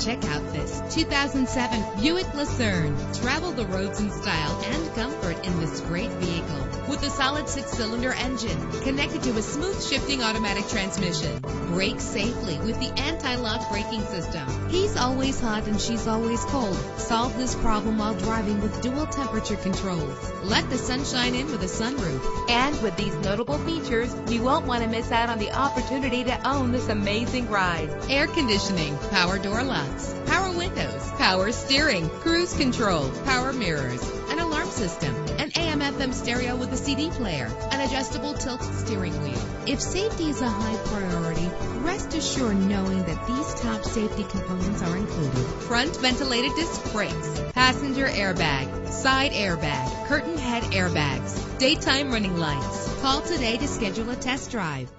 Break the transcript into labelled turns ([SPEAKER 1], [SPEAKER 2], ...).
[SPEAKER 1] Check out this 2007 Buick Lucerne. Travel the roads in style and comfort in this great vehicle. With a solid 6-cylinder engine connected to a smooth shifting automatic transmission. Brake safely with the anti-lock braking system. He's always hot and she's always cold. Solve this problem while driving with dual temperature controls. Let the sunshine in with a sunroof. And with these notable features, you won't want to miss out on the opportunity to own this amazing ride. Air conditioning, power door locks, power windows, power steering, cruise control, power mirrors, an alarm system, an AM/FM stereo with a CD player, an adjustable tilt steering wheel. If safety is a high priority, rest assured knowing that these top safety components are included. Front ventilated disc brakes, passenger airbag, side airbag, curtain head airbags, daytime running lights. Call today to schedule a test drive.